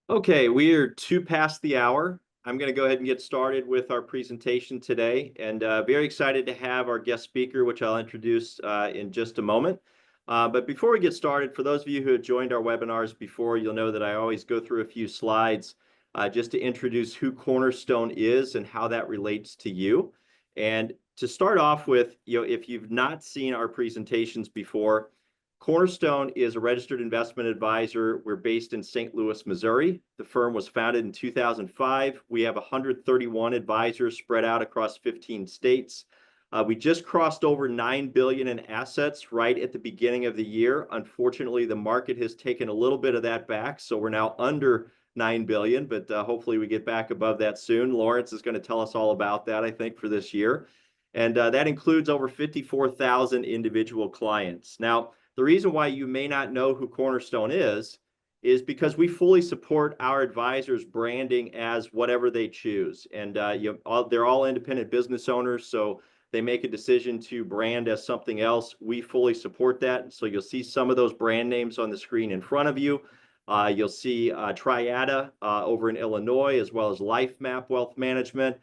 Okay, we are two past the hour. I'm going to go ahead and get started with our presentation today, and very excited to have our guest speaker, which I'll introduce in just a moment. But before we get started, for those of you who have joined our webinars before, you'll know that I always go through a few slides just to introduce who Cornerstone is and how that relates to you. And to start off with, if you've not seen our presentations before, Cornerstone is a registered investment advisor. We're based in St. Louis, Missouri. The firm was founded in 2005. We have 131 advisors spread out across 15 states. We just crossed over $9 billion in assets right at the beginning of the year. Unfortunately, the market has taken a little bit of that back, so we're now under $9 billion, but hopefully we get back above that soon. Lawrence is going to tell us all about that, I think, for this year. And that includes over 54,000 individual clients. Now, the reason why you may not know who Cornerstone is because we fully support our advisors' branding as whatever they choose. And they're all independent business owners, so they make a decision to brand as something else. We fully support that. So you'll see some of those brand names on the screen in front of you. You'll see Triada over in Illinois, as well as LifeMap Wealth Management.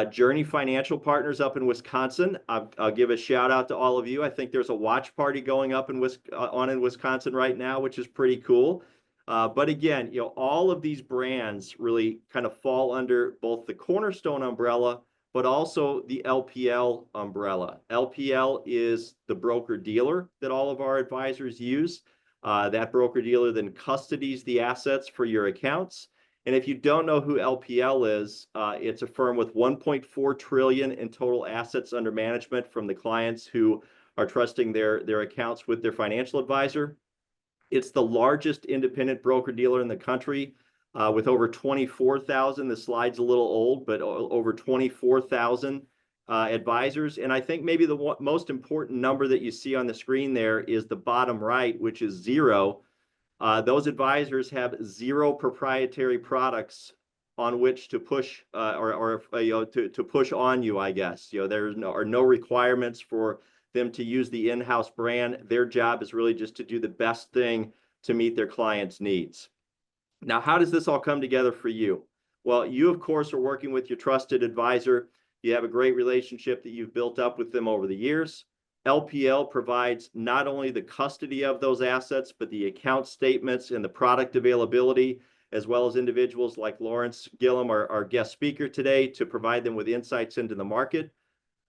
Journey Financial Partners up in Wisconsin. I'll give a shout out to all of you. I think there's a watch party going up in Wisconsin right now, which is pretty cool. But again, all of these brands really kind of fall under both the Cornerstone umbrella, but also the LPL umbrella. LPL is the broker dealer that all of our advisors use. That broker dealer then custodies the assets for your accounts. And if you don't know who LPL is, it's a firm with 1.4 trillion in total assets under management from the clients who are trusting their accounts with their financial advisor. It's the largest independent broker dealer in the country with over 24,000. The slide's a little old, but over 24,000 advisors. And I think maybe the most important number that you see on the screen there is the bottom right, which is 0. Those advisors have 0 proprietary products on which to push to push on you, I guess. There are no requirements for them to use the in-house brand. Their job is really just to do the best thing to meet their clients' needs. Now, how does this all come together for you? Well, you, of course, are working with your trusted advisor. You have a great relationship that you've built up with them over the years. LPL provides not only the custody of those assets, but the account statements and the product availability, as well as individuals like Lawrence Gillum, our guest speaker today, to provide them with insights into the market.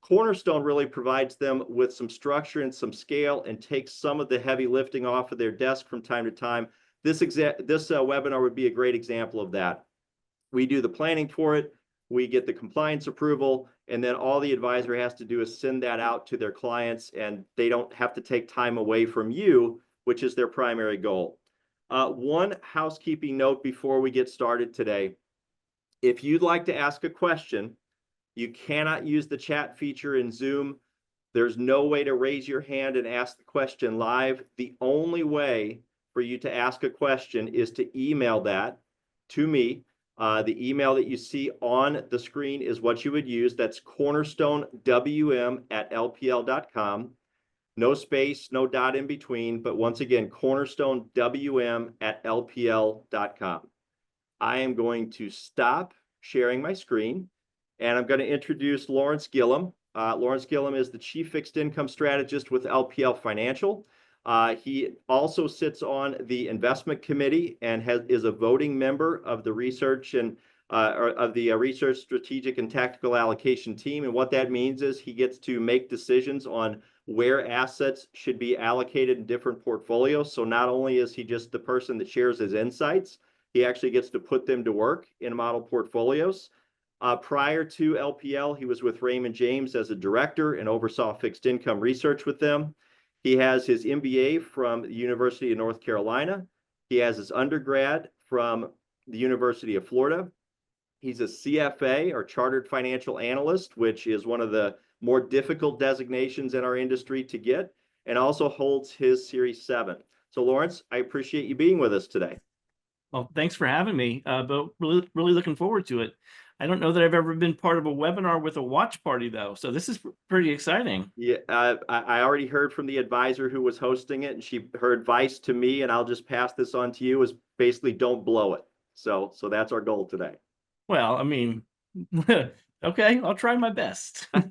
Cornerstone really provides them with some structure and some scale and takes some of the heavy lifting off of their desk from time to time. This webinar would be a great example of that. We do the planning for it. We get the compliance approval, and then all the advisor has to do is send that out to their clients, and they don't have to take time away from you, which is their primary goal. One housekeeping note before we get started today. If you'd like to ask a question, you cannot use the chat feature in Zoom. There's no way to raise your hand and ask the question live. The only way for you to ask a question is to email that to me. The email that you see on the screen is what you would use. That's cornerstonewm@lpl.com. No space, no dot in between, but once again, cornerstonewm@lpl.com. I am going to stop sharing my screen, and I'm going to introduce Lawrence Gillum. Lawrence Gillum is the Chief Fixed Income Strategist with LPL Financial. He also sits on the investment committee and is a voting member of the research and research strategic and tactical allocation team. And what that means is he gets to make decisions on where assets should be allocated in different portfolios. So not only is he just the person that shares his insights, he actually gets to put them to work in model portfolios. Prior to LPL, he was with Raymond James as a director and oversaw fixed income research with them. He has his MBA from the University of North Carolina. He has his undergrad from the University of Florida. He's a CFA, or Chartered Financial Analyst, which is one of the more difficult designations in our industry to get, and also holds his Series 7. So Lawrence, I appreciate you being with us today. Well, thanks for having me, but really looking forward to it. I don't know that I've ever been part of a webinar with a watch party, though, so this is pretty exciting. Yeah, I already heard from the advisor who was hosting it, and her advice to me, and I'll just pass this on to you, is basically don't blow it. So that's our goal today. Well, I mean, okay, I'll try my best. All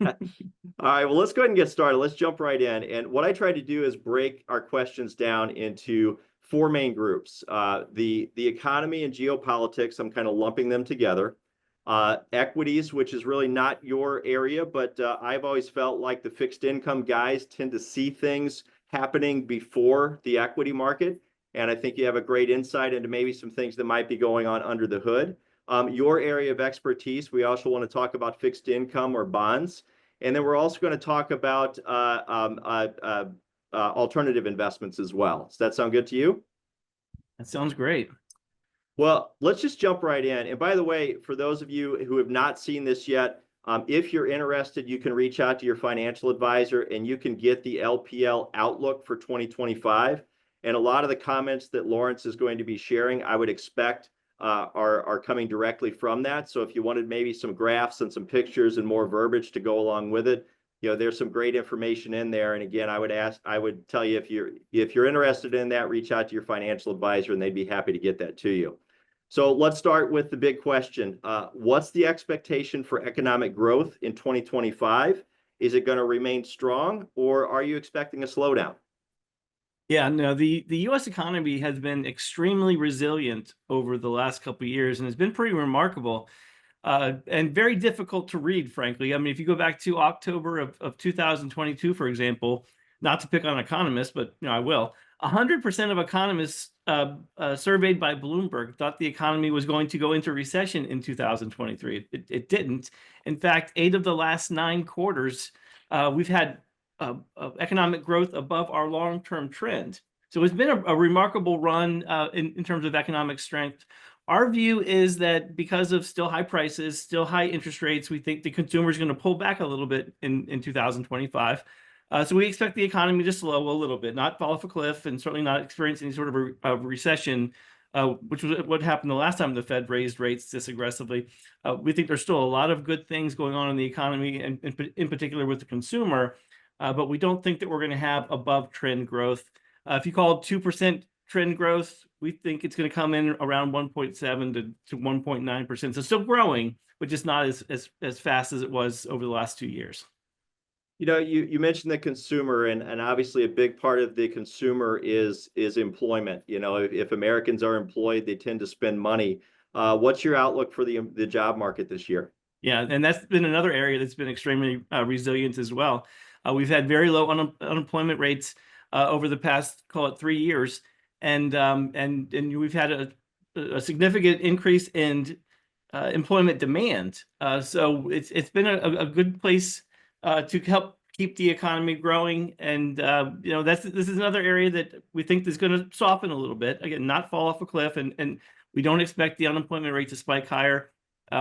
right, well, let's go ahead and get started. Let's jump right in. And what I try to do is break our questions down into four main groups. The economy and geopolitics, I'm kind of lumping them together. Equities, which is really not your area, but I've always felt like the fixed income guys tend to see things happening before the equity market. And I think you have a great insight into maybe some things that might be going on under the hood. Your area of expertise, we also want to talk about fixed income or bonds. And then we're also going to talk about alternative investments as well. Does that sound good to you? That sounds great. Well, let's just jump right in. And by the way, for those of you who have not seen this yet, if you're interested, you can reach out to your financial advisor and you can get the LPL Outlook for 2025. And a lot of the comments that Lawrence is going to be sharing, I would expect are coming directly from that. So if you wanted maybe some graphs and some pictures and more verbiage to go along with it, there's some great information in there. And again, I would tell you if you're interested in that, reach out to your financial advisor and they'd be happy to get that to you. So let's start with the big question. What's the expectation for economic growth in 2025? Is it going to remain strong or are you expecting a slowdown? Yeah, no, the U.S. economy has been extremely resilient over the last couple of years and has been pretty remarkable and very difficult to read, frankly. I mean, if you go back to October of 2022, for example, not to pick on economists, but I will, 100% of economists surveyed by Bloomberg thought the economy was going to go into recession in 2023. It didn't. In fact, 8 of the last 9 quarters, we've had economic growth above our long-term trend. So it's been a remarkable run in terms of economic strength. Our view is that because of still high prices, still high interest rates, we think the consumer is going to pull back a little bit in 2025. So we expect the economy to slow a little bit, not fall off a cliff, and certainly not experience any sort of a recession, which was what happened the last time the Fed raised rates this aggressively. We think there's still a lot of good things going on in the economy, and in particular with the consumer, but we don't think that we're going to have above trend growth. If you call 2% trend growth, we think it's going to come in around 1.7 to 1.9%. So still growing, but just not as fast as it was over the last 2 years. You mentioned the consumer, and obviously a big part of the consumer is employment. If Americans are employed, they tend to spend money. What's your outlook for the job market this year? Yeah, and that's been another area that's been extremely resilient as well. We've had very low unemployment rates over the past, call it 3 years, and we've had a significant increase in employment demand. So it's been a good place to help keep the economy growing, and this is another area that we think is going to soften a little bit. Again, not fall off a cliff, and we don't expect the unemployment rate to spike higher.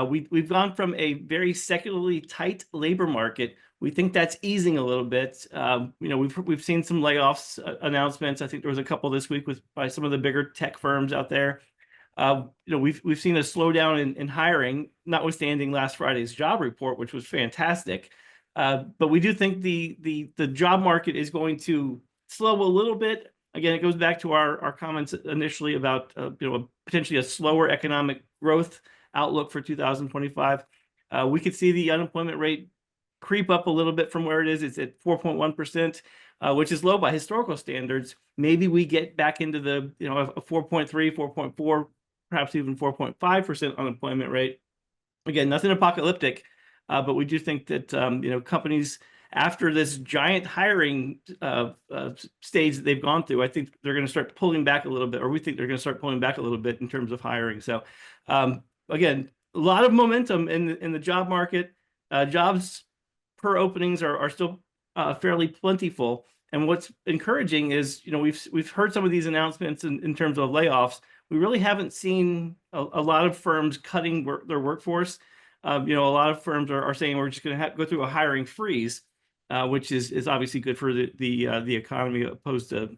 We've gone from a very secularly tight labor market. We think that's easing a little bit. We've seen some layoffs announcements. I think there was a couple this week by some of the bigger tech firms out there. We've seen a slowdown in hiring, notwithstanding last Friday's job report, which was fantastic. But we do think the job market is going to slow a little bit. Again, it goes back to our comments initially about potentially a slower economic growth outlook for 2025. We could see the unemployment rate creep up a little bit from where it is. It's at 4.1%, which is low by historical standards. Maybe we get back into the a 4.3, 4.4, perhaps even 4.5% unemployment rate. Again, nothing apocalyptic, but we do think that companies, after this giant hiring stage that they've gone through, I think they're going to start pulling back a little bit, or we think they're going to start pulling back a little bit in terms of hiring. So again, a lot of momentum in the job market. Jobs per openings are still fairly plentiful. And what's encouraging is, we've heard some of these announcements in terms of layoffs. We really haven't seen a lot of firms cutting their workforce. A lot of firms are saying we're just going to go through a hiring freeze, which is obviously good for the economy, opposed to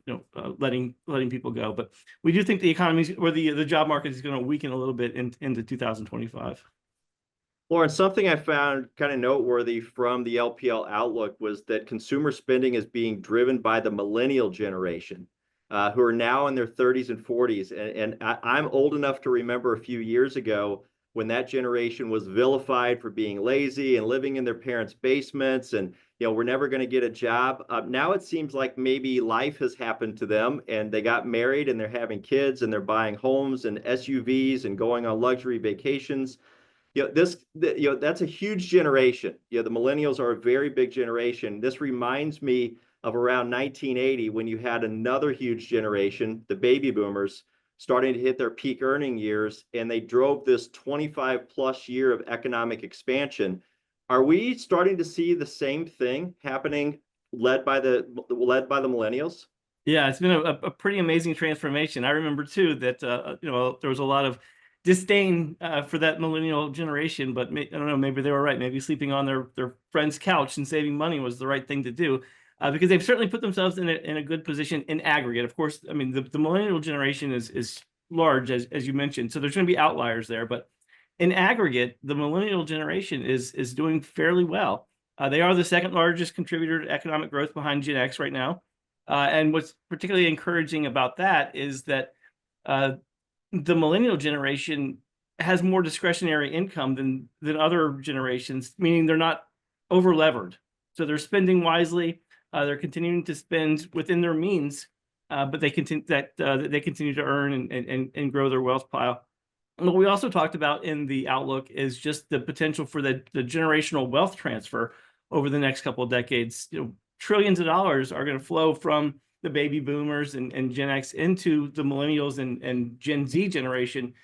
letting people go. But we do think the economy or the job market is going to weaken a little bit into 2025. Lawrence, something I found kind of noteworthy from the LPL Outlook was that consumer spending is being driven by the millennial generation. who are now in their 30s and 40s. And I'm old enough to remember a few years ago when that generation was vilified for being lazy and living in their parents' basements and we're never going to get a job. Now it seems like maybe life has happened to them and they got married and they're having kids and they're buying homes and SUVs and going on luxury vacations. That's a huge generation. The millennials are a very big generation. This reminds me of around 1980 when you had another huge generation, the baby boomers, starting to hit their peak earning years, and they drove this 25 plus year of economic expansion. Are we starting to see the same thing happening, led by the millennials? Yeah, it's been a pretty amazing transformation. I remember too that there was a lot of disdain for that millennial generation, but I don't know, maybe they were right. Maybe sleeping on their friend's couch and saving money was the right thing to do, because they've certainly put themselves in a good position in aggregate. Of course, I mean the millennial generation is large, as you mentioned, so there's going to be outliers there, but in aggregate, the millennial generation is doing fairly well. They are the second largest contributor to economic growth behind Gen X right now. And what's particularly encouraging about that is that the millennial generation has more discretionary income than other generations, meaning they're not over levered. So they're spending wisely. They're continuing to spend within their means, but they continue to earn and grow their wealth pile. And what we also talked about in the outlook is just the potential for the generational wealth transfer over the next couple of decades. Trillions of dollars are going to flow from the baby boomers and Gen X into the millennials and Gen Z generation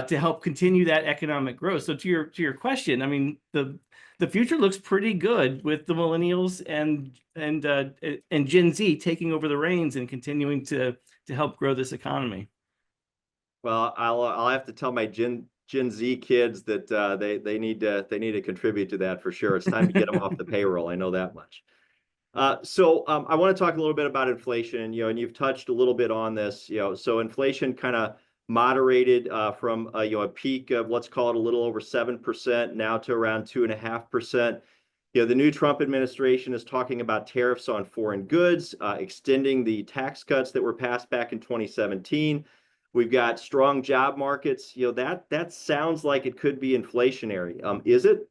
to help continue that economic growth. So to your question, I mean, the future looks pretty good with the millennials and Gen Z taking over the reins and continuing to help grow this economy. Well, I'll have to tell my Gen Z kids that they need to contribute to that for sure. It's time to get them off the payroll. I know that much. So I want to talk a little bit about inflation, and you've touched a little bit on this, so inflation kind of moderated from a peak of, let's call it, a little over 7% now to around 2.5%. The new Trump administration is talking about tariffs on foreign goods, extending the tax cuts that were passed back in 2017. We've got strong job markets. That sounds like it could be inflationary. Is it?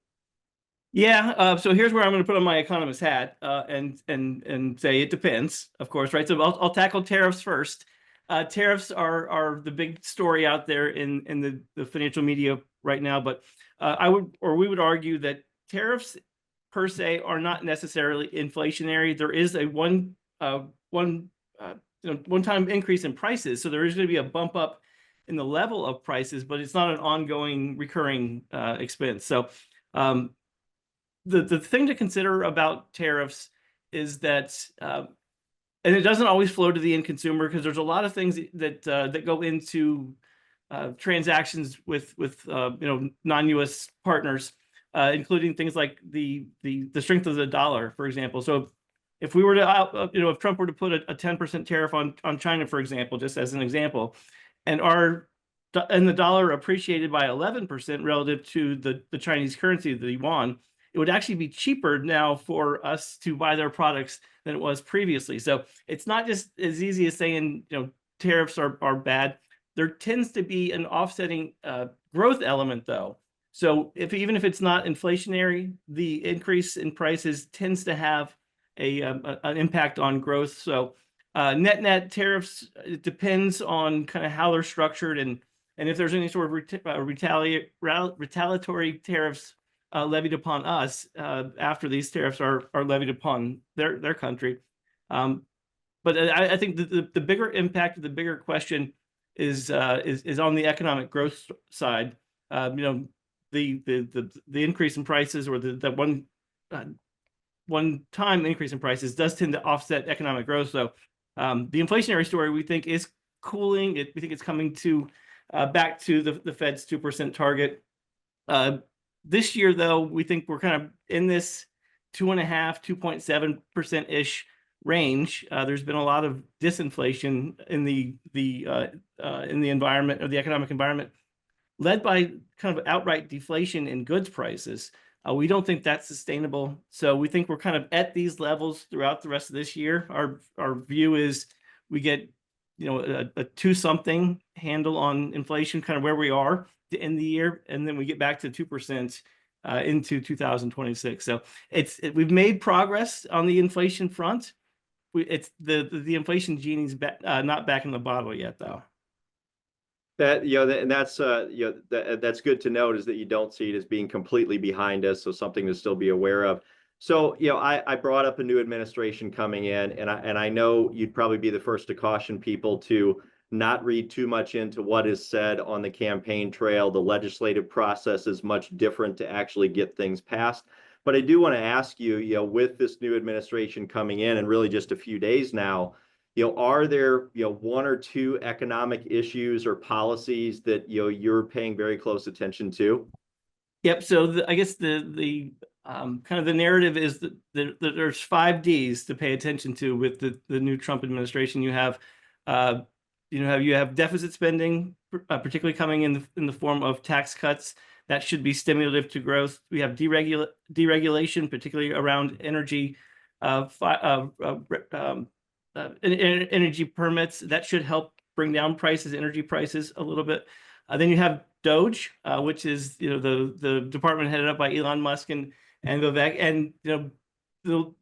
Yeah. So here's where I'm going to put on my economist hat and say it depends, of course, right? So I'll tackle tariffs first. Tariffs are the big story out there in the financial media right now, but we would argue that tariffs per se are not necessarily inflationary. There is a one-time increase in prices, so there is going to be a bump up in the level of prices, but it's not an ongoing recurring expense. So the thing to consider about tariffs is that, and it doesn't always flow to the end consumer, because there's a lot of things that go into transactions with non-U.S. partners, including things like the strength of the dollar, for example. So if we were to, if Trump were to put a 10% tariff on China, for example, just as an example, and the dollar appreciated by 11% relative to the Chinese currency, the yuan, it would actually be cheaper now for us to buy their products than it was previously. So it's not just as easy as saying, tariffs are bad. There tends to be an offsetting growth element, though. So even if it's not inflationary, the increase in prices tends to have an impact on growth. So net tariffs, it depends on kind of how they're structured and if there's any sort of retaliatory tariffs levied upon us after these tariffs are levied upon their country. But I think the bigger impact, the bigger question is on the economic growth side. The increase in prices, or the one-time increase in prices, does tend to offset economic growth. So the inflationary story, we think, is cooling. We think it's coming back to the Fed's 2% target. This year, though, we think we're kind of in this 2.5%, 2.7% ish range. There's been a lot of disinflation in the environment, or the economic environment, led by kind of outright deflation in goods prices. We don't think that's sustainable. So we think we're kind of at these levels throughout the rest of this year. Our view is we get a two something handle on inflation, kind of where we are to end the year, and then we get back to 2% into 2026. So we've made progress on the inflation front. It's the inflation genie's not back in the bottle yet, though. That, and that's that's good to note, is that you don't see it as being completely behind us, so something to still be aware of. So, I brought up a new administration coming in, and I know you'd probably be the first to caution people to not read too much into what is said on the campaign trail. The legislative process is much different to actually get things passed. But I do want to ask you, with this new administration coming in, and really just a few days now, are there, one or two economic issues or policies that, you're paying very close attention to? Yep. So I guess the kind of the narrative is that there's 5 Ds to pay attention to with the new Trump administration. You have deficit spending, particularly coming in the form of tax cuts that should be stimulative to growth. We have deregulation, particularly around energy energy permits that should help bring down energy prices a little bit. Then you have Doge, which is the department headed up by Elon Musk and Vivek, and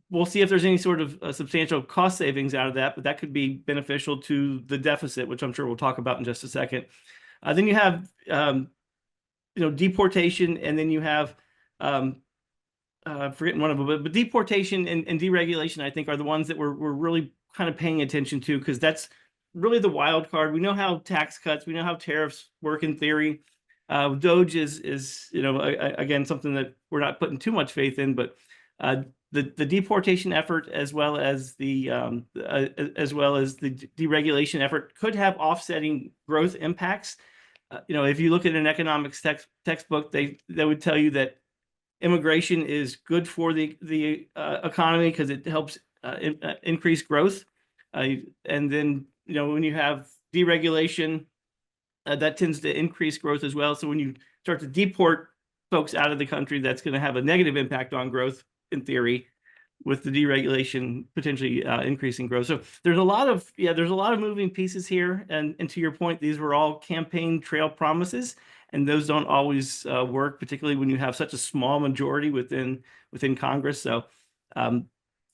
we'll see if there's any sort of substantial cost savings out of that, but that could be beneficial to the deficit, which I'm sure we'll talk about in just a second. Then you have deportation, and then you have forgetting one of them, but deportation and deregulation, I think, are the ones that we're really kind of paying attention to, because that's really the wild card. We know how tax cuts, we know how tariffs work in theory. Doge is again, something that we're not putting too much faith in, but the deportation effort, as well as the deregulation effort, could have offsetting growth impacts. If you look at an economics textbook, they would tell you that immigration is good for the economy because it helps increase growth. And then, when you have deregulation, that tends to increase growth as well. So when you start to deport folks out of the country, that's going to have a negative impact on growth in theory, with the deregulation potentially increasing growth. So there's a lot of moving pieces here. And to your point, these were all campaign trail promises, and those don't always work, particularly when you have such a small majority within Congress. So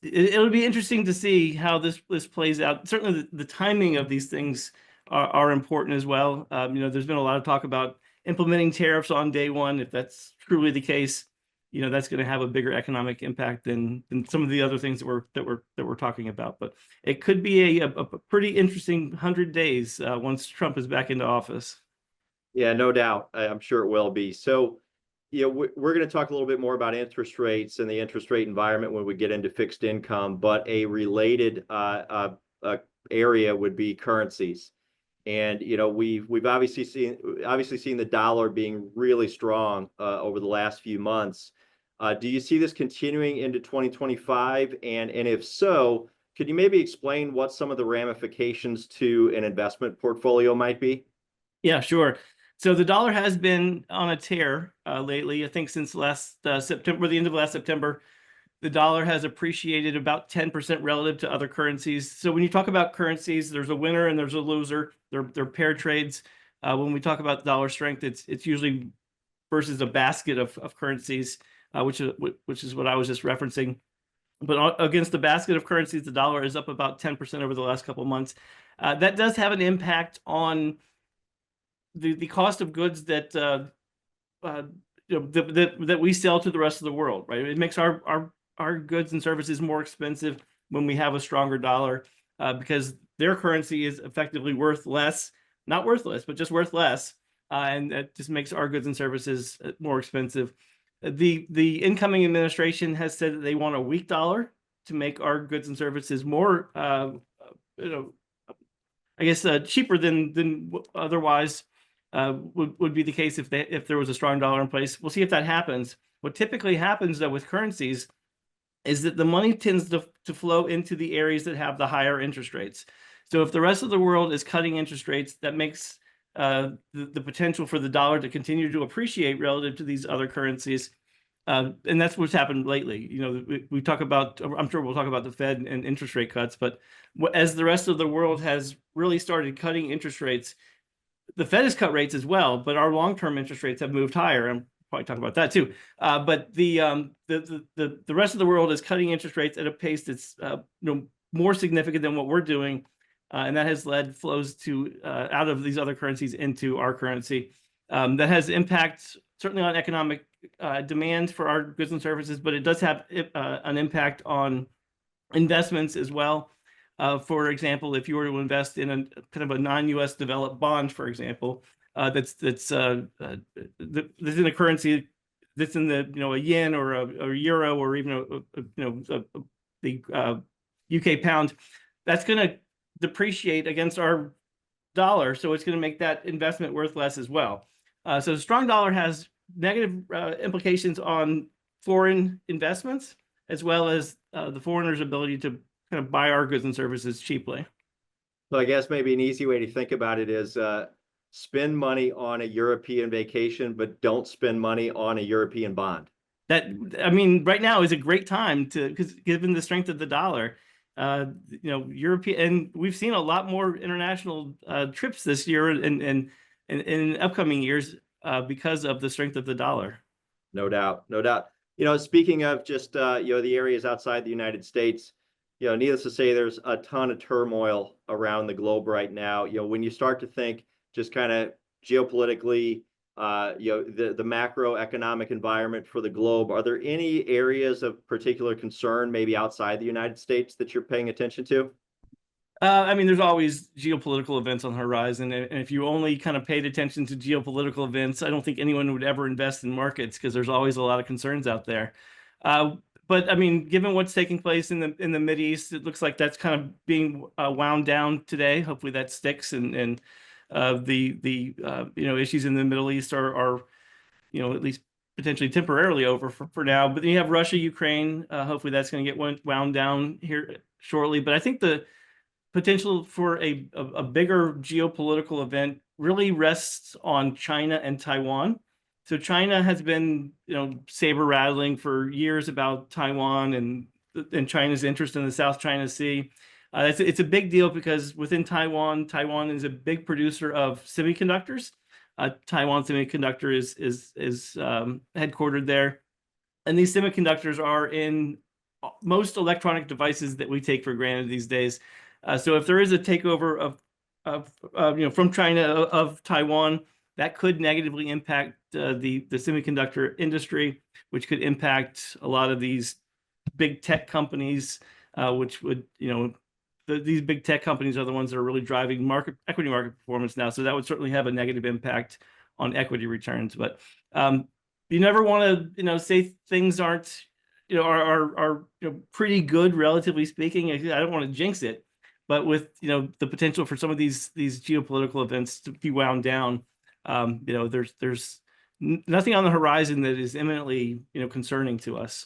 it'll be interesting to see how this plays out. Certainly the timing of these things are important as well. There's been a lot of talk about implementing tariffs on day one. If that's truly the case, that's going to have a bigger economic impact than some of the other things that we're talking about. But it could be a pretty interesting 100 days once Trump is back into office. Yeah, no doubt. I'm sure it will be. So, we're going to talk a little bit more about interest rates and the interest rate environment when we get into fixed income, but a related area would be currencies. And we've obviously seen the dollar being really strong over the last few months. Do you see this continuing into 2025? And if so, could you maybe explain what some of the ramifications to an investment portfolio might be? Yeah, sure. So the dollar has been on a tear lately. I think since last September, the end of last September, the dollar has appreciated about 10% relative to other currencies. So when you talk about currencies, there's a winner and there's a loser. They're pair trades. When we talk about dollar strength, it's usually versus a basket of currencies, which is what I was just referencing. But against the basket of currencies, the dollar is up about 10% over the last couple of months. That does have an impact on the cost of goods that that we sell to the rest of the world, right? It makes our goods and services more expensive when we have a stronger dollar, because their currency is effectively worth less, not worthless, but just worth less, and that just makes our goods and services more expensive. The incoming administration has said that they want a weak dollar to make our goods and services more, cheaper than otherwise would be the case if there was a strong dollar in place. We'll see if that happens. What typically happens, though, with currencies is that the money tends to flow into the areas that have the higher interest rates. So if the rest of the world is cutting interest rates, that makes the potential for the dollar to continue to appreciate relative to these other currencies. And that's what's happened lately. We talk about, I'm sure we'll talk about the Fed and interest rate cuts, but as the rest of the world has really started cutting interest rates, the Fed has cut rates as well, but our long-term interest rates have moved higher. I'm probably talking about that too. But the rest of the world is cutting interest rates at a pace that's more significant than what we're doing, and that has led flows to out of these other currencies into our currency. That has impact certainly on economic demand for our goods and services, but it does have an impact on investments as well. For example, if you were to invest in a kind of a non-US developed bond, for example, that's in a currency that's in a yen or a euro or even the UK pound, that's going to depreciate against our dollar, so it's going to make that investment worth less as well. So the strong dollar has negative implications on foreign investments, as well as the foreigner's ability to kind of buy our goods and services cheaply. So I guess maybe an easy way to think about it is spend money on a European vacation, but don't spend money on a European bond. Right now is a great time because given the strength of the dollar, European, and we've seen a lot more international trips this year and in upcoming years because of the strength of the dollar. No doubt, no doubt. Speaking of just the areas outside the United States, needless to say, there's a ton of turmoil around the globe right now. When you start to think just kind of geopolitically, the macroeconomic environment for the globe, are there any areas of particular concern, maybe outside the United States, that you're paying attention to? There's always geopolitical events on the horizon, and if you only kind of paid attention to geopolitical events, I don't think anyone would ever invest in markets because there's always a lot of concerns out there. But given what's taking place in the Mideast, it looks like that's kind of being wound down today. Hopefully that sticks, and the issues in the Middle East are at least potentially temporarily over for now. But then you have Russia, Ukraine. Hopefully that's going to get wound down here shortly. But I think the potential for a bigger geopolitical event really rests on China and Taiwan. So China has been, saber rattling for years about Taiwan and China's interest in the South China Sea. It's a big deal because within Taiwan is a big producer of semiconductors. Taiwan Semiconductor is headquartered there, and these semiconductors are in most electronic devices that we take for granted these days. So if there is a takeover from China of Taiwan, that could negatively impact the semiconductor industry, which could impact a lot of these big tech companies, which would, these big tech companies are the ones that are really driving equity market performance now. So that would certainly have a negative impact on equity returns. But you never want to, say things aren't, are pretty good, relatively speaking. I don't want to jinx it. But with the potential for some of these geopolitical events to be wound down, there's nothing on the horizon that is imminently concerning to us.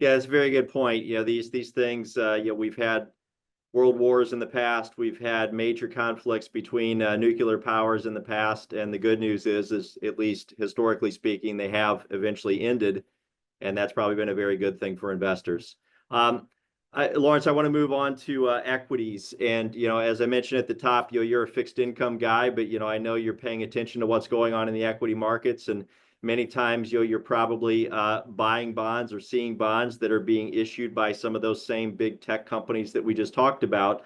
Yeah, it's a very good point. These things. We've had world wars in the past. We've had major conflicts between nuclear powers in the past, and the good news is at least historically speaking, they have eventually ended, and that's probably been a very good thing for investors. Lawrence, I want to move on to equities. And, as I mentioned at the top, you're a fixed income guy, but, I know you're paying attention to what's going on in the equity markets. And many times, you're probably buying bonds or seeing bonds that are being issued by some of those same big tech companies that we just talked about.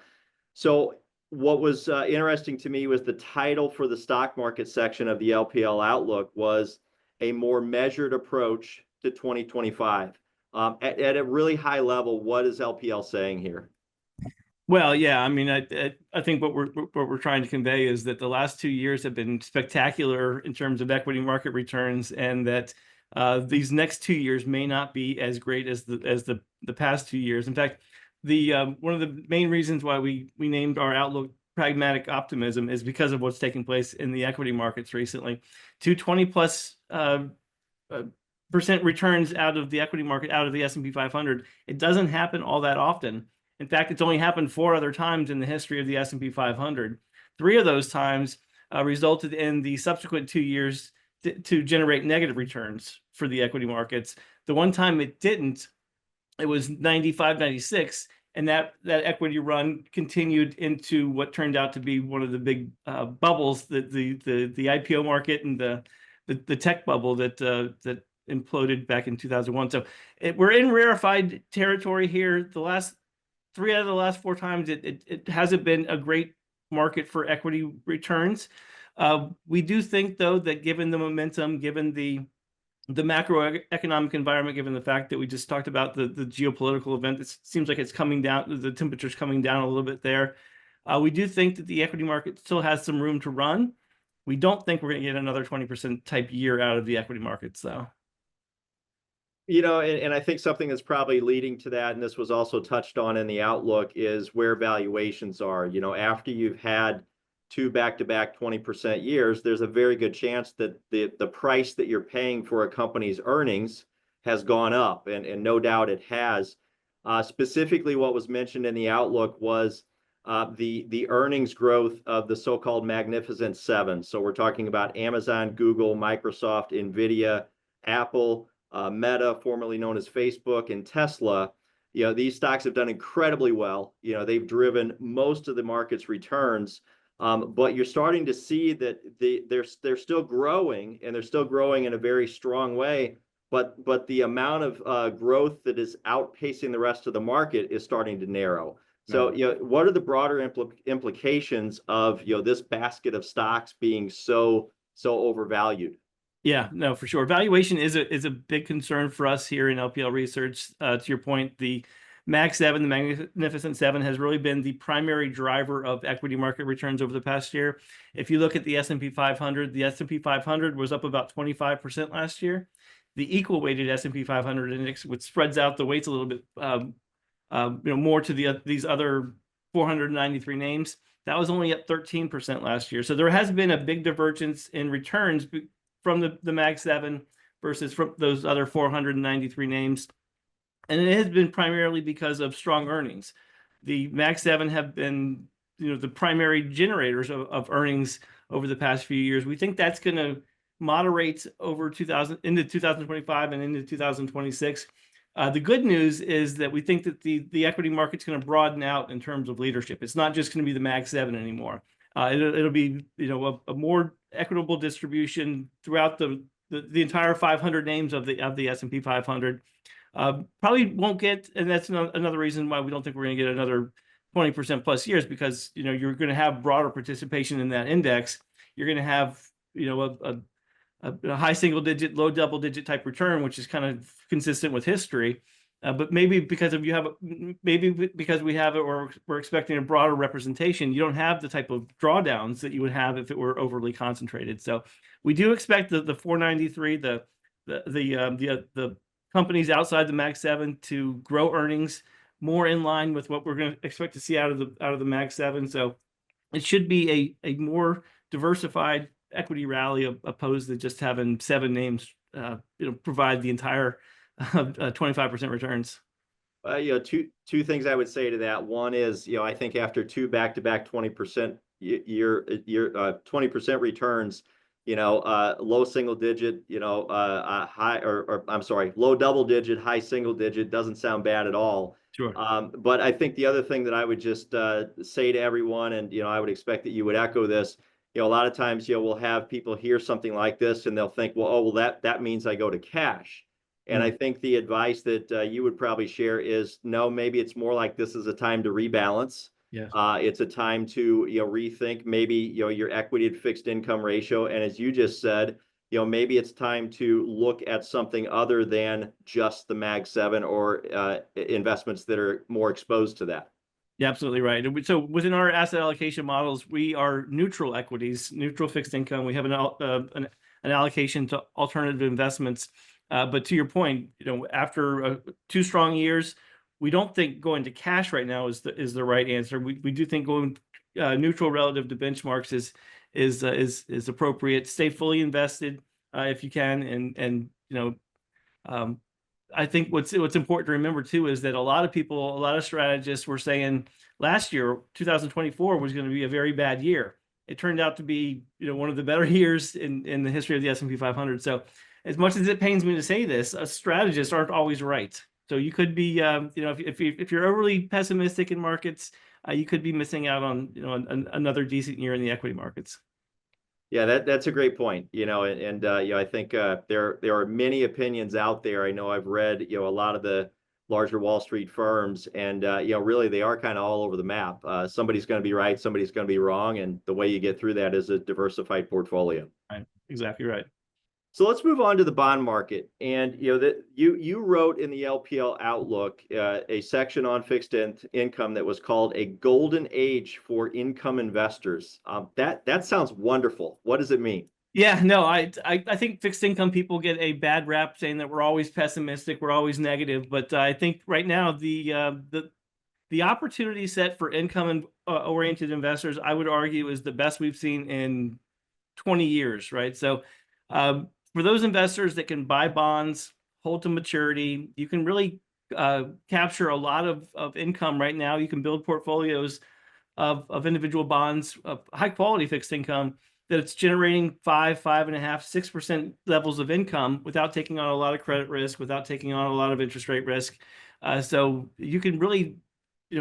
So what was interesting to me was the title for the stock market section of the LPL Outlook was a more measured approach to 2025. At a really high level, what is LPL saying here? Well, yeah, I think what we're trying to convey is that the last 2 years have been spectacular in terms of equity market returns, and that these next 2 years may not be as great as the past 2 years. In fact, one of the main reasons why we named our outlook pragmatic optimism is because of what's taking place in the equity markets recently. 20+ percent returns out of the equity market, out of the S&P 500. It doesn't happen all that often. In fact, it's only happened 4 other times in the history of the S&P 500. 3 of those times resulted in the subsequent 2 years to generate negative returns for the equity markets. The one time it didn't, it was 95, 96, and that equity run continued into what turned out to be one of the big bubbles, the IPO market and the tech bubble that imploded back in 2001. So we're in rarefied territory here. The last 3 out of the last 4 times, it hasn't been a great market for equity returns. We do think, though, that given the momentum, given the macroeconomic environment, given the fact that we just talked about the geopolitical event, it seems like it's coming down, the temperature's coming down a little bit there. We do think that the equity market still has some room to run. We don't think we're going to get another 20% type year out of the equity markets, though. And I think something that's probably leading to that, and this was also touched on in the outlook, is where valuations are. After you've had 2 back-to-back 20% years, there's a very good chance that the price that you're paying for a company's earnings has gone up, and no doubt it has. Specifically, what was mentioned in the outlook was the earnings growth of the so-called Magnificent Seven. So we're talking about Amazon, Google, Microsoft, NVIDIA, Apple, Meta, formerly known as Facebook, and Tesla. These stocks have done incredibly well. They've driven most of the market's returns. But you're starting to see that they're still growing, and they're still growing in a very strong way. But the amount of growth that is outpacing the rest of the market is starting to narrow. So, what are the broader implications of this basket of stocks being so overvalued? Yeah, no, for sure. Valuation is a big concern for us here in LPL Research. To your point, the Mag 7, the Magnificent Seven, has really been the primary driver of equity market returns over the past year. If you look at the S&P 500, the S&P 500 was up about 25% last year. The equal weighted S&P 500 index, which spreads out the weights a little bit, more to these other 493 names, that was only up 13% last year. So there has been a big divergence in returns from the Mag 7 versus from those other 493 names. And it has been primarily because of strong earnings. The Mag 7 have been, the primary generators of earnings over the past few years. We think that's going to moderate over into 2025 and into 2026. The good news is that we think that the equity market's going to broaden out in terms of leadership. It's not just going to be the Mag 7 anymore. It'll be a more equitable distribution throughout the entire 500 names of the S&P 500. Probably won't get, and that's another reason why we don't think we're going to get another 20% plus years, because you're going to have broader participation in that index. You're going to have a high single digit, low double digit type return, which is kind of consistent with history. But maybe because we have it, or we're expecting a broader representation, you don't have the type of drawdowns that you would have if it were overly concentrated. So we do expect the 493, the companies outside the Mag 7 to grow earnings more in line with what we're going to expect to see out of the Mag 7. So it should be a more diversified equity rally opposed to just having 7 names provide the entire 25% returns. Two things I would say to that. One is, I think after 2 back-to-back 20% 20% returns, low single digit, high, or I'm sorry, low double digit, high single digit doesn't sound bad at all. Sure. But I think the other thing that I would just say to everyone, and I would expect that you would echo this, a lot of times we'll have people hear something like this and they'll think, well, that means I go to cash. And I think the advice that you would probably share is, no, maybe it's more like this is a time to rebalance. Yes. It's a time to rethink maybe your equity to fixed income ratio, and as you just said, maybe it's time to look at something other than just the Mag 7 or investments that are more exposed to that. Yeah, absolutely right. So within our asset allocation models, we are neutral equities, neutral fixed income. We have an allocation to alternative investments. But to your point, after 2 strong years, we don't think going to cash right now is the right answer. We do think going neutral relative to benchmarks is appropriate. Stay fully invested if you can, and I think what's important to remember too is that a lot of strategists were saying last year, 2024, was going to be a very bad year. it turned out to be, one of the better years in the history of the S&P 500. So as much as it pains me to say this, strategists aren't always right. So you could be, if you're overly pessimistic in markets, you could be missing out on, another decent year in the equity markets. Yeah, that's a great point. I think there are many opinions out there. I know I've read a lot of the larger Wall Street firms, and really they are kind of all over the map. Somebody's going to be right, somebody's going to be wrong, and the way you get through that is a diversified portfolio. Right. Exactly right. So let's move on to the bond market. And that you wrote in the LPL Outlook a section on fixed income that was called a golden age for income investors. That sounds wonderful. What does it mean? Yeah, no, I think fixed income people get a bad rap saying that we're always pessimistic, we're always negative. But I think right now the opportunity set for income oriented investors, I would argue, is the best we've seen in 20 years, right? So for those investors that can buy bonds, hold to maturity, you can really capture a lot of income right now. You can build portfolios of individual bonds of high quality fixed income that it's generating 5.5%, 6% levels of income without taking on a lot of credit risk, without taking on a lot of interest rate risk. So you can really,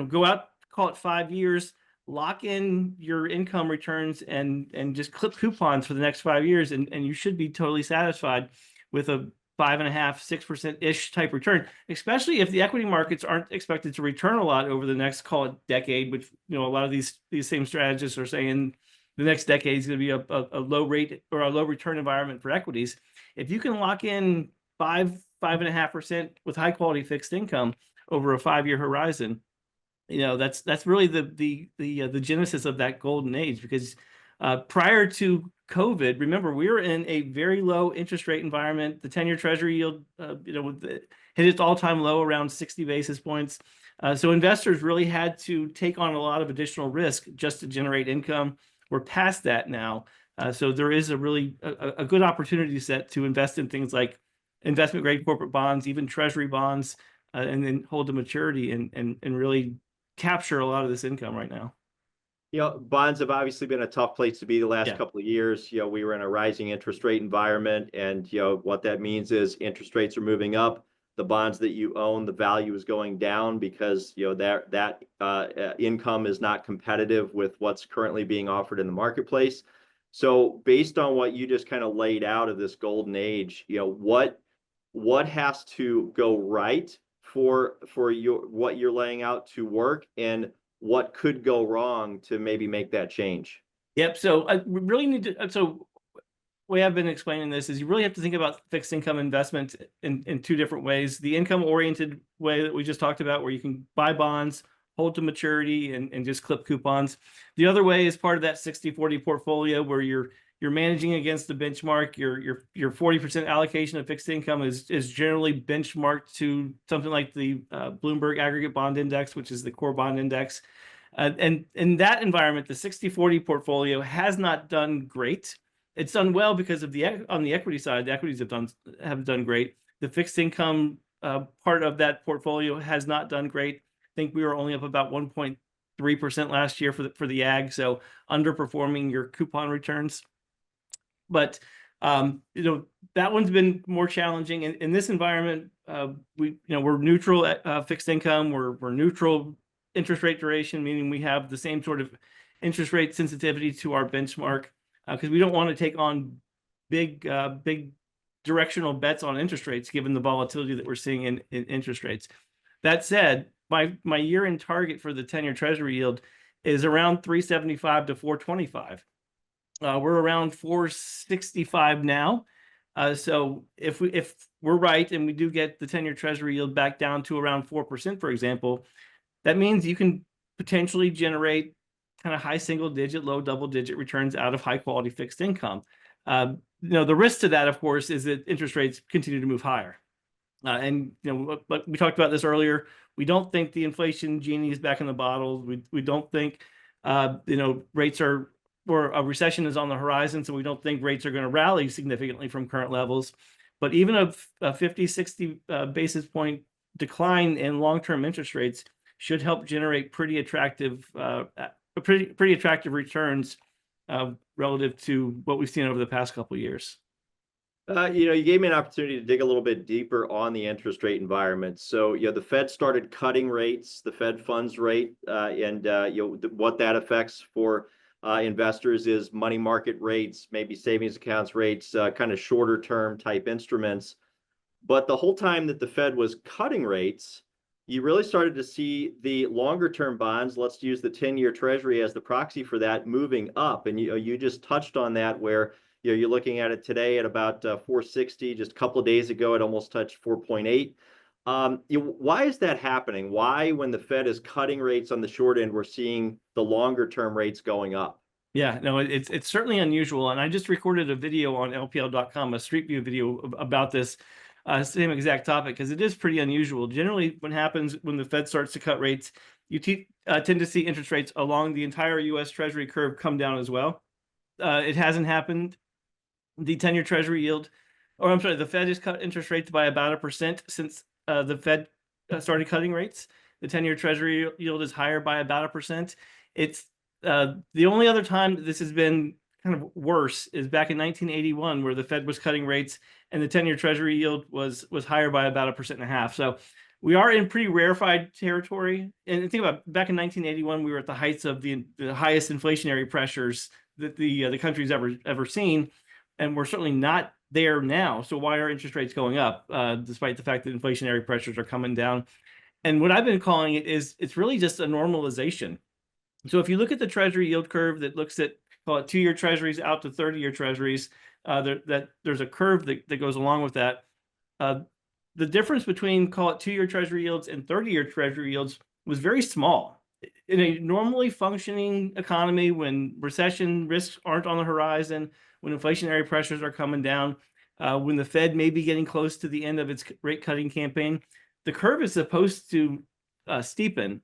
go out, call it 5 years, lock in your income returns and just clip coupons for the next 5 years, and you should be totally satisfied with a 5.5%, 6% ish type return, especially if the equity markets aren't expected to return a lot over the next, call it, decade, which a lot of these same strategists are saying the next decade is going to be a low rate or a low return environment for equities. If you can lock in 5.5% with high quality fixed income over a 5-year horizon, that's really the genesis of that golden age. Because prior to COVID, remember, we were in a very low interest rate environment. The 10-year Treasury yield, hit its all-time low around 60 basis points. So investors really had to take on a lot of additional risk just to generate income. We're past that now. So there is a really a good opportunity set to invest in things like investment grade corporate bonds, even Treasury bonds, and then hold to maturity and really capture a lot of this income right now. Bonds have obviously been a tough place to be the last Yeah. couple of years. We were in a rising interest rate environment, and what that means is interest rates are moving up. The bonds that you own, the value is going down because that income is not competitive with what's currently being offered in the marketplace. So, based on what you just kind of laid out of this golden age, what has to go right for what you're laying out to work, and what could go wrong to maybe make that change? Yep. So we really need to. So the way I've been explaining this is you really have to think about fixed income investment in two different ways. The income oriented way that we just talked about, where you can buy bonds, hold to maturity, and just clip coupons. The other way is part of that 60-40 portfolio where you're managing against the benchmark. Your 40% allocation of fixed income is generally benchmarked to something like the Bloomberg Aggregate Bond Index, which is the core bond index. And in that environment, the 60-40 portfolio has not done great. It's done well because of on the equity side, the equities have done great. The fixed income part of that portfolio has not done great. I think we were only up about 1.3% last year for the ag, so underperforming your coupon returns. But that one's been more challenging in this environment. We're neutral at fixed income. We're neutral interest rate duration, meaning we have the same sort of interest rate sensitivity to our benchmark, because we don't want to take on big directional bets on interest rates given the volatility that we're seeing in interest rates. That said, my year-end target for the 10-year Treasury yield is around 375 to 425. We're around 465 now. So if we're right and we do get the 10-year Treasury yield back down to around 4%, for example, that means you can potentially generate kind of high single-digit, low double-digit returns out of high-quality fixed income. The risk to that, of course, is that interest rates continue to move higher. But we talked about this earlier. We don't think the inflation genie is back in the bottle. We don't think rates are, or a recession is on the horizon, so we don't think rates are going to rally significantly from current levels. But even a 50, 60 basis point decline in long-term interest rates should help generate pretty attractive returns relative to what we've seen over the past couple of years. You gave me an opportunity to dig a little bit deeper on the interest rate environment. So, the Fed started cutting rates, the Fed funds rate, and what that affects for investors is money market rates, maybe savings accounts rates, kind of shorter term type instruments. But the whole time that the Fed was cutting rates, you really started to see the longer term bonds, let's use the 10-year Treasury as the proxy for that, moving up. And you just touched on that where you're looking at it today at about 460. Just a couple of days ago, it almost touched 4.8. Why is that happening? Why, when the Fed is cutting rates on the short end, we're seeing the longer term rates going up? Yeah, no, it's certainly unusual. And I just recorded a video on LPL.com, a Street View video about this same exact topic, because it is pretty unusual. Generally, what happens when the Fed starts to cut rates, you tend to see interest rates along the entire U.S. Treasury curve come down as well. It hasn't happened. The 10-year Treasury yield, or I'm sorry, the Fed has cut interest rates by about 1% since the Fed started cutting rates. The 10-year Treasury yield is higher by about 1%. It's the only other time this has been kind of worse is back in 1981, where the Fed was cutting rates and the 10-year Treasury yield was higher by about 1.5%. So we are in pretty rarefied territory. And think about back in 1981, we were at the heights of the highest inflationary pressures that the country's ever seen, and we're certainly not there now. So why are interest rates going up, despite the fact that inflationary pressures are coming down? And what I've been calling it is it's really just a normalization. So if you look at the Treasury yield curve that looks at, call it 2-year Treasuries out to 30-year Treasuries, there's a curve that goes along with that. The difference between, call it 2-year Treasury yields and 30-year Treasury yields was very small. In a normally functioning economy, when recession risks aren't on the horizon, when inflationary pressures are coming down, when the Fed may be getting close to the end of its rate cutting campaign, the curve is supposed to steepen.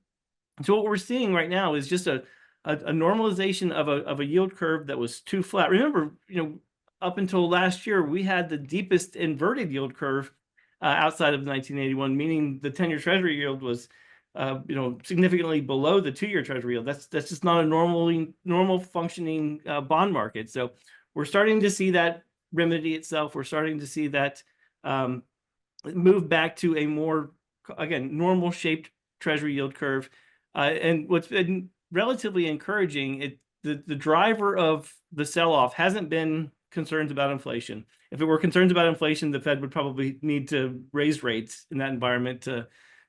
So what we're seeing right now is just a normalization of a yield curve that was too flat. Remember, up until last year, we had the deepest inverted yield curve outside of 1981, meaning the 10-year Treasury yield was significantly below the 2-year Treasury yield. That's just not a normal functioning bond market. So we're starting to see that remedy itself. We're starting to see that move back to a more, again, normal shaped Treasury yield curve. And what's been relatively encouraging, the driver of the sell-off hasn't been concerns about inflation. If it were concerns about inflation, the Fed would probably need to raise rates in that environment to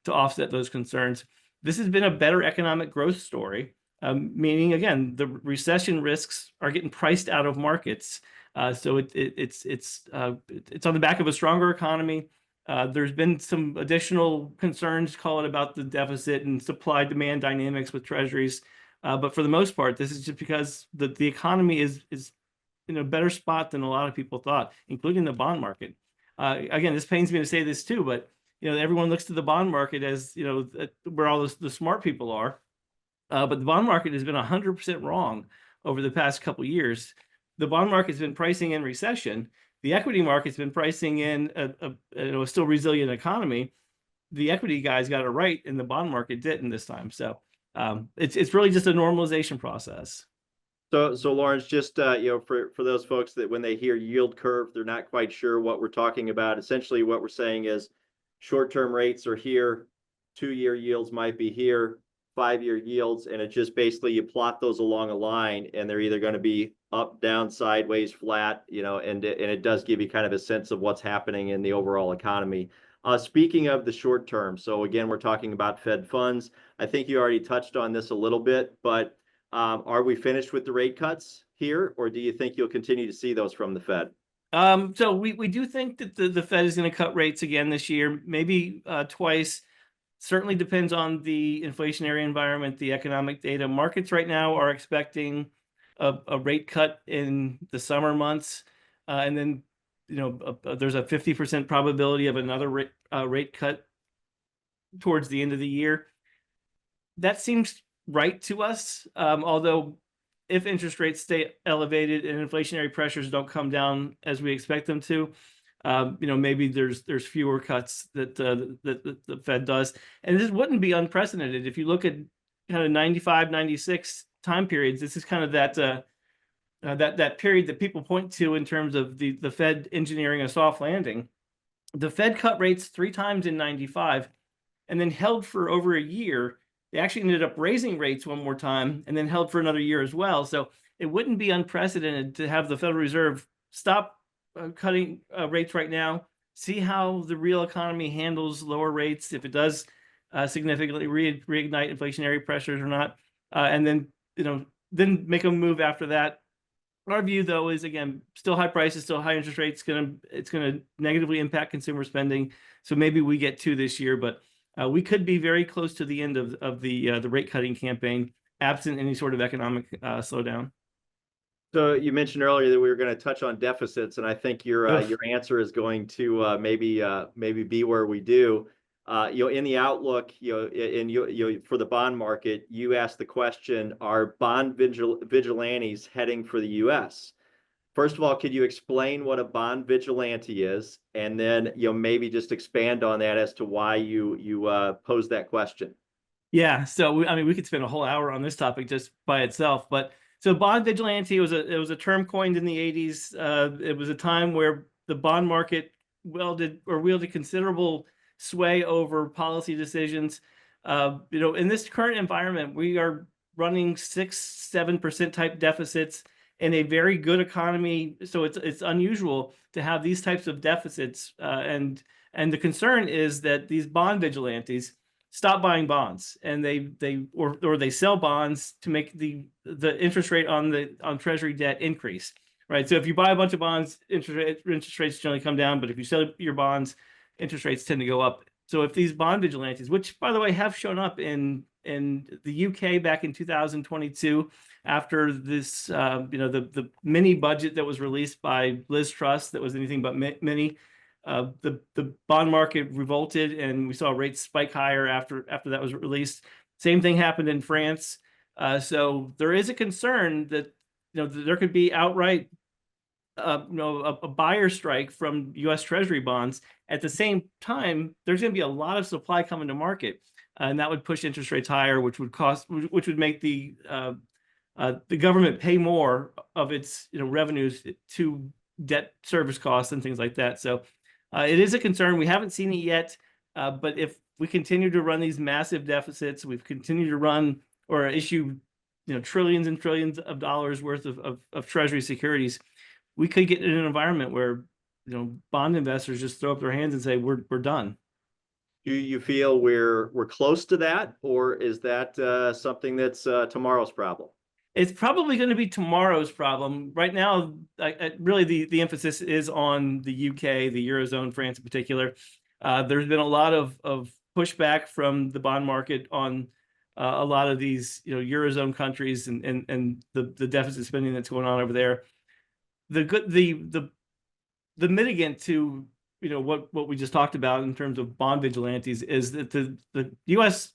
offset those concerns. This has been a better economic growth story, meaning, again, the recession risks are getting priced out of markets. So it's on the back of a stronger economy. There's been some additional concerns, call it, about the deficit and supply-demand dynamics with treasuries. But for the most part, this is just because the economy is in a better spot than a lot of people thought, including the bond market. Again, this pains me to say this too, but everyone looks to the bond market as where all the smart people are. But the bond market has been 100% wrong over the past couple of years. The bond market's been pricing in recession. The equity market's been pricing in a still resilient economy. The equity guys got it right, and the bond market didn't this time. So it's really just a normalization process. So Lawrence, just for those folks that when they hear yield curve, they're not quite sure what we're talking about. Essentially, what we're saying is short-term rates are here, 2-year yields might be here, 5-year yields, and it just basically you plot those along a line, and they're either going to be up, down, sideways, flat, and it does give you kind of a sense of what's happening in the overall economy. Speaking of the short term, so again, we're talking about Fed funds. I think you already touched on this a little bit, but are we finished with the rate cuts here, or do you think you'll continue to see those from the Fed? So we do think that the Fed is going to cut rates again this year, maybe twice. Certainly depends on the inflationary environment, the economic data. Markets right now are expecting a rate cut in the summer months, and then there's a 50% probability of another rate cut towards the end of the year. That seems right to us, although if interest rates stay elevated and inflationary pressures don't come down as we expect them to, maybe there's fewer cuts that the Fed does. And this wouldn't be unprecedented. If you look at kind of 95, 96 time periods, this is kind of that that period that people point to in terms of the Fed engineering a soft landing, the Fed cut rates 3 times in 95 and then held for over a year. They actually ended up raising rates one more time and then held for another year as well. So it wouldn't be unprecedented to have the Federal Reserve stop cutting rates right now, see how the real economy handles lower rates, if it does significantly reignite inflationary pressures or not, and then then make a move after that. Our view, though, is again still high prices, still high interest rates. It's gonna negatively impact consumer spending. So maybe we get 2 this year, but we could be very close to the end of the rate cutting campaign, absent any sort of economic slowdown. So you mentioned earlier that we were going to touch on deficits, and I think your answer is going to maybe be where we do. In the outlook, for the bond market, you asked the question: are bond vigilantes heading for the U.S.? First of all, could you explain what a bond vigilante is, and then maybe just expand on that as to why you posed that question? Yeah, so I mean, we could spend a whole hour on this topic just by itself, but so bond vigilante was a term coined in the 80s. It was a time where the bond market wielded considerable sway over policy decisions. In this current environment, we are running 6-7% type deficits in a very good economy. So it's unusual to have these types of deficits. And the concern is that these bond vigilantes stop buying bonds, and they sell bonds to make the interest rate on Treasury debt increase, right? So if you buy a bunch of bonds, interest rates generally come down, but if you sell your bonds, interest rates tend to go up. So if these bond vigilantes, which by the way have shown up in the UK back in 2022 after this, the mini budget that was released by Liz Truss that was anything but mini. The bond market revolted, and we saw rates spike higher after that was released. Same thing happened in France. So there is a concern that there could be outright a buyer strike from U.S. Treasury bonds. At the same time, there's going to be a lot of supply coming to market, and that would push interest rates higher, which would make the government pay more of its revenues to debt service costs and things like that. So it is a concern. We haven't seen it yet, but if we continue to run these massive deficits, we've continued to run or issue trillions and trillions of dollars worth of Treasury securities, we could get in an environment where bond investors just throw up their hands and say we're done. Do you feel we're close to that, or is that something that's tomorrow's problem? It's probably going to be tomorrow's problem. Right now, really the emphasis is on the UK, the Eurozone, France in particular. There's been a lot of pushback from the bond market on a lot of these Eurozone countries and the deficit spending that's going on over there. The mitigant to what we just talked about in terms of bond vigilantes is that the U.S.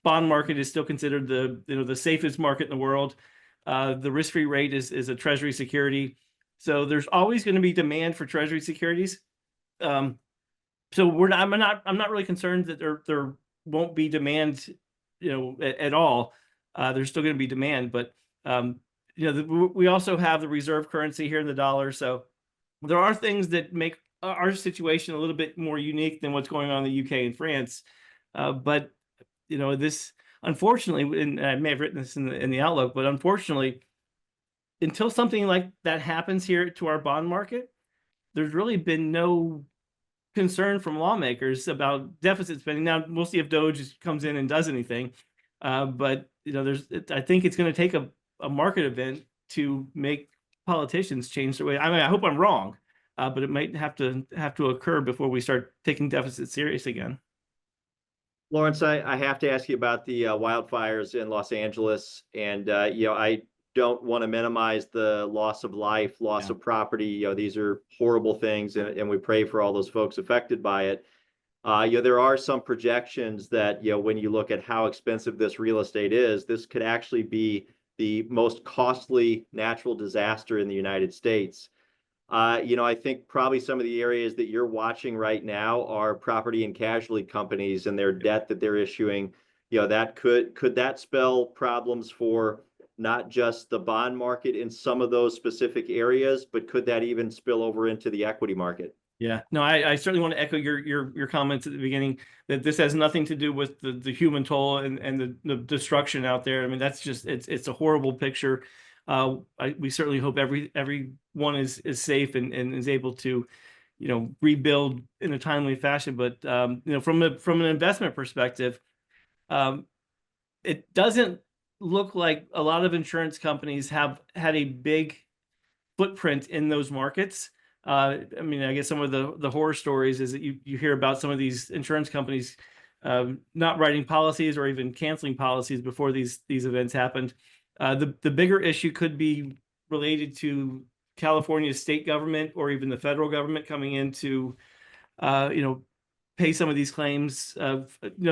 bond market is still considered the safest market in the world. The risk-free rate is a Treasury security, so there's always going to be demand for Treasury securities. So I'm not really concerned that there won't be demand, at all. There's still going to be demand, but we also have the reserve currency here in the dollar, so there are things that make our situation a little bit more unique than what's going on in the UK and France. But this, unfortunately, and I may have written this in the outlook, but unfortunately, until something like that happens here to our bond market, there's really been no concern from lawmakers about deficit spending. Now we'll see if Doge comes in and does anything, but I think it's going to take a market event to make politicians change their way. I mean, I hope I'm wrong, but it might have to occur before we start taking deficits serious again. Lawrence, I have to ask you about the wildfires in Los Angeles, and I don't want to minimize the loss of life, loss of property. These are horrible things, and we pray for all those folks affected by it. There are some projections that when you look at how expensive this real estate is, this could actually be the most costly natural disaster in the United States. I think probably some of the areas that you're watching right now are property and casualty companies and their debt that they're issuing. That could that spell problems for not just the bond market in some of those specific areas, but could that even spill over into the equity market? Yeah, no, I certainly want to echo your comments at the beginning that this has nothing to do with the human toll and the destruction out there. I mean, that's just it's a horrible picture. We certainly hope everyone is safe and is able to, rebuild in a timely fashion. But from an investment perspective, it doesn't look like a lot of insurance companies have had a big footprint in those markets. I mean, I guess some of the horror stories is that you hear about some of these insurance companies not writing policies or even canceling policies before these events happened. The bigger issue could be related to California's state government or even the federal government coming in to pay some of these claims. There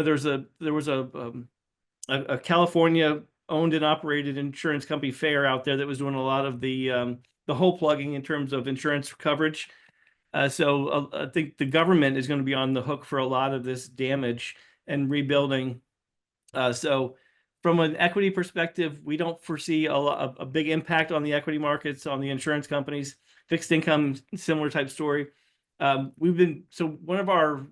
was a California owned and operated insurance company, Fair, out there that was doing a lot of the hole plugging in terms of insurance coverage. So I think the government is going to be on the hook for a lot of this damage and rebuilding. So from an equity perspective, we don't foresee a big impact on the equity markets, on the insurance companies. Fixed income, similar type story. One of our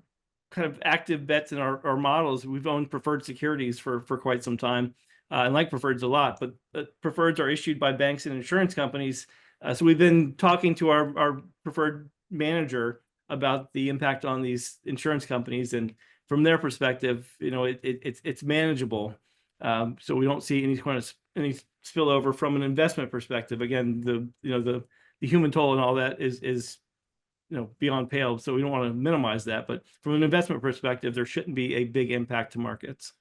kind of active bets in our models, we've owned preferred securities for quite some time, and like preferreds a lot, but preferreds are issued by banks and insurance companies. So we've been talking to our preferred manager about the impact on these insurance companies, and from their perspective, it's manageable. So we don't see any spillover from an investment perspective. Again, the human toll and all that is beyond pale. So we don't want to minimize that, but from an investment perspective, there shouldn't be a big impact to markets.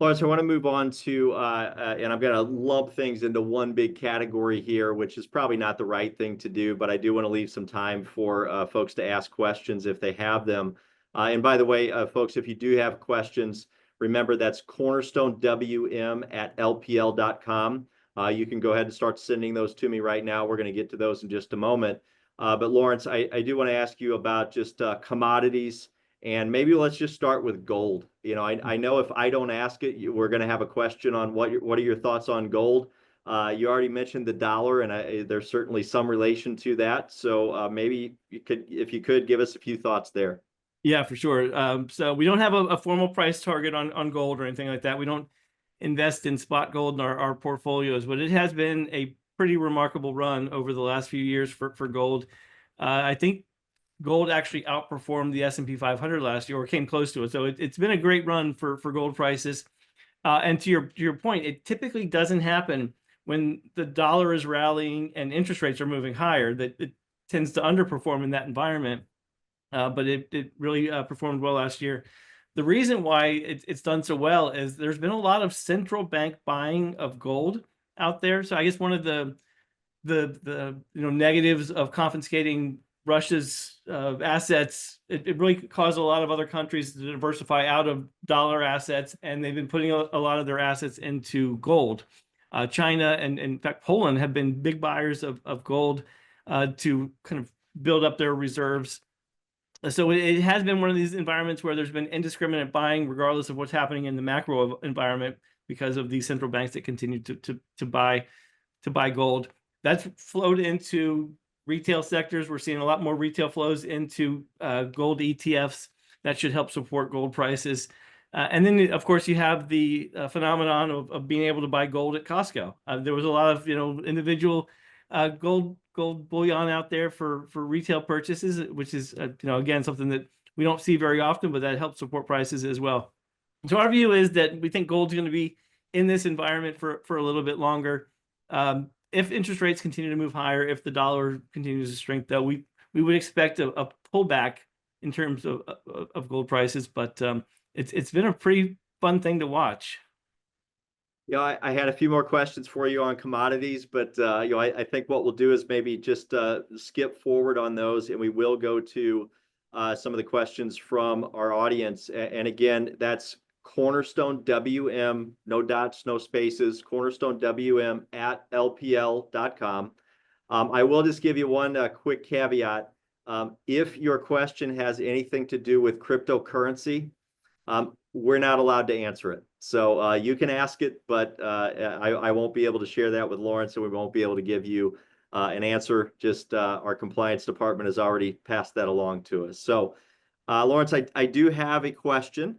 Lawrence, I want to move on to, and I'm going to lump things into one big category here, which is probably not the right thing to do, but I do want to leave some time for folks to ask questions if they have them. And by the way, folks, if you do have questions, remember that's cornerstonewm@lpl.com. You can go ahead and start sending those to me right now. We're going to get to those in just a moment. But Lawrence, I do want to ask you about just commodities. And maybe let's just start with gold. I know if I don't ask it, we're going to have a question on what are your thoughts on gold. You already mentioned the dollar, and there's certainly some relation to that. So maybe if you could give us a few thoughts there. Yeah, for sure. So we don't have a formal price target on gold or anything like that. We don't invest in spot gold in our portfolios, but it has been a pretty remarkable run over the last few years for gold. I think gold actually outperformed the S&P 500 last year, or came close to it. So it's been a great run for gold prices. And to your point, it typically doesn't happen when the dollar is rallying and interest rates are moving higher. That it tends to underperform in that environment. But it really performed well last year. The reason why it's done so well is there's been a lot of central bank buying of gold out there. So I guess one of the negatives of confiscating Russia's assets, it really caused a lot of other countries to diversify out of dollar assets, and they've been putting a lot of their assets into gold. China and in fact Poland have been big buyers of gold to kind of build up their reserves. So it has been one of these environments where there's been indiscriminate buying, regardless of what's happening in the macro environment, because of these central banks that continue to buy gold. That's flowed into retail sectors. We're seeing a lot more retail flows into gold ETFs. That should help support gold prices. And then, of course, you have the phenomenon of being able to buy gold at Costco. There was a lot of individual gold bullion out there for retail purchases, which is again something that we don't see very often, but that helps support prices as well. So our view is that we think gold's going to be in this environment for a little bit longer. If interest rates continue to move higher, if the dollar continues to strengthen, though, we would expect a pullback in terms of gold prices. But it's been a pretty fun thing to watch. Yeah, I had a few more questions for you on commodities, but I think what we'll do is maybe just skip forward on those, and we will go to some of the questions from our audience. And again, that's Cornerstone WM, no dots, no spaces, Cornerstone WM @lpl.com. I will just give you one quick caveat. If your question has anything to do with cryptocurrency, we're not allowed to answer it. So you can ask it, but I won't be able to share that with Lawrence, and we won't be able to give you an answer. Just our compliance department has already passed that along to us. So Lawrence, I do have a question.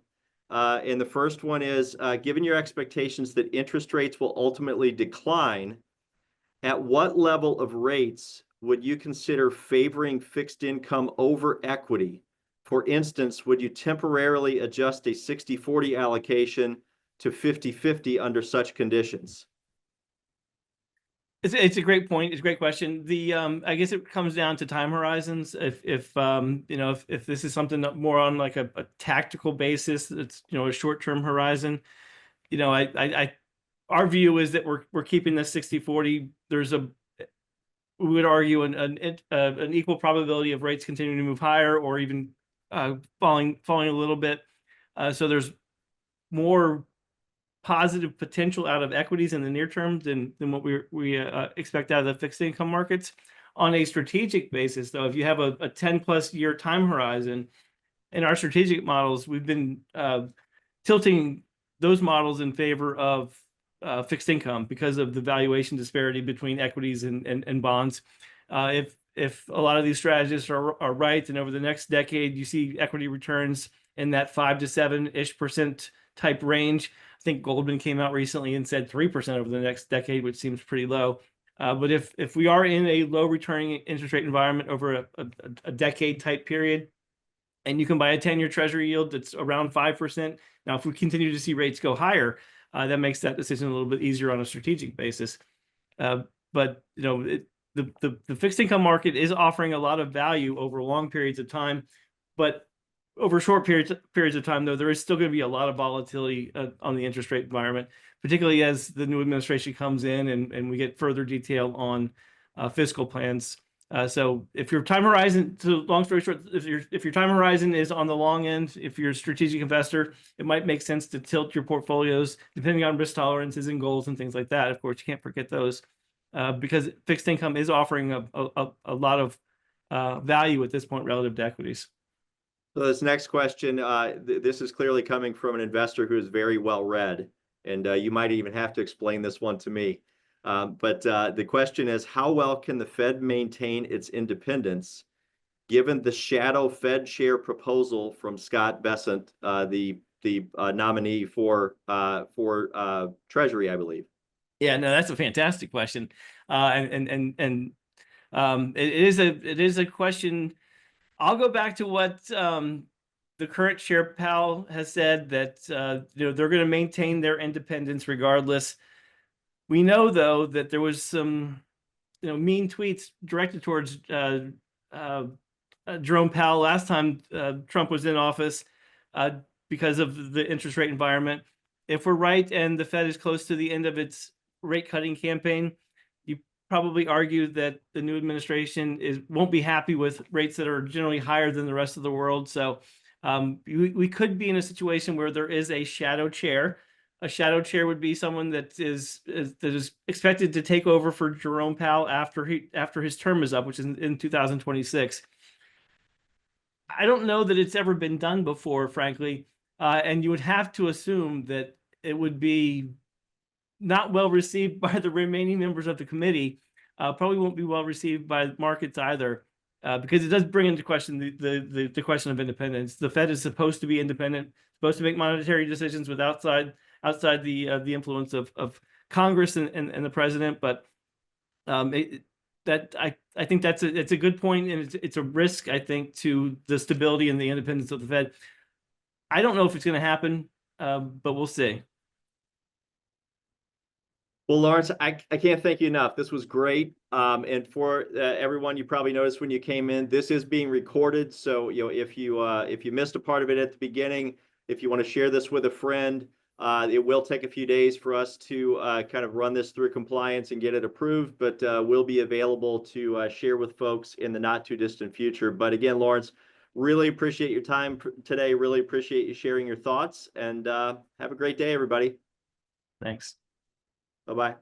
And the first one is, given your expectations that interest rates will ultimately decline, at what level of rates would you consider favoring fixed income over equity? For instance, would you temporarily adjust a 60-40 allocation to 50-50 under such conditions? It's a great point. It's a great question. I guess it comes down to time horizons. If this is something that more on like a tactical basis, it's a short-term horizon. Our view is that we're keeping the 60-40. We would argue an equal probability of rates continuing to move higher or even falling a little bit. So there's more positive potential out of equities in the near term than what we expect out of the fixed income markets. On a strategic basis, though, if you have a 10+ year time horizon, in our strategic models, we've been tilting those models in favor of fixed income because of the valuation disparity between equities and bonds. If a lot of these strategists are right, and over the next decade you see equity returns in that 5 to 7-ish% type range. I think Goldman came out recently and said 3% over the next decade, which seems pretty low. But if we are in a low returning interest rate environment over a decade type period, and you can buy a 10-year treasury yield that's around 5%. Now, if we continue to see rates go higher, that makes that decision a little bit easier on a strategic basis. But the fixed income market is offering a lot of value over long periods of time, but over short periods of time, though, there is still going to be a lot of volatility on the interest rate environment, particularly as the new administration comes in and we get further detail on fiscal plans. So if your time horizon, so long story short, if your time horizon is on the long end, if you're a strategic investor, it might make sense to tilt your portfolios depending on risk tolerances and goals and things like that. Of course, you can't forget those because fixed income is offering a lot of value at this point relative to equities. So this next question, this is clearly coming from an investor who is very well read, and you might even have to explain this one to me. But the question is, how well can the Fed maintain its independence given the shadow Fed chair proposal from Scott Bessent, the nominee for Treasury, I believe? Yeah, no, that's a fantastic question, it is a question. I'll go back to what the current chair Powell has said, that they're going to maintain their independence regardless. We know, though, that there was some mean tweets directed towards Jerome Powell last time Trump was in office because of the interest rate environment. If we're right and the Fed is close to the end of its rate cutting campaign, you probably argue that the new administration won't be happy with rates that are generally higher than the rest of the world. So we could be in a situation where there is a shadow chair. A shadow chair would be someone that is expected to take over for Jerome Powell after his term is up, which is in 2026. I don't know that it's ever been done before, frankly, and you would have to assume that it would be not well received by the remaining members of the committee. Probably won't be well received by markets either, because it does bring into question the question of independence. The Fed is supposed to be independent, supposed to make monetary decisions with outside the influence of Congress and the president. But I think it's a good point, and it's a risk, I think, to the stability and the independence of the Fed. I don't know if it's going to happen, but we'll see. Well, Lawrence, I can't thank you enough. This was great. And for everyone, you probably noticed when you came in, this is being recorded. So, if you missed a part of it at the beginning, if you want to share this with a friend, it will take a few days for us to kind of run this through compliance and get it approved, but we'll be available to share with folks in the not too distant future. But again, Lawrence, really appreciate your time today. Really appreciate you sharing your thoughts, and have a great day, everybody. Thanks. Bye-bye.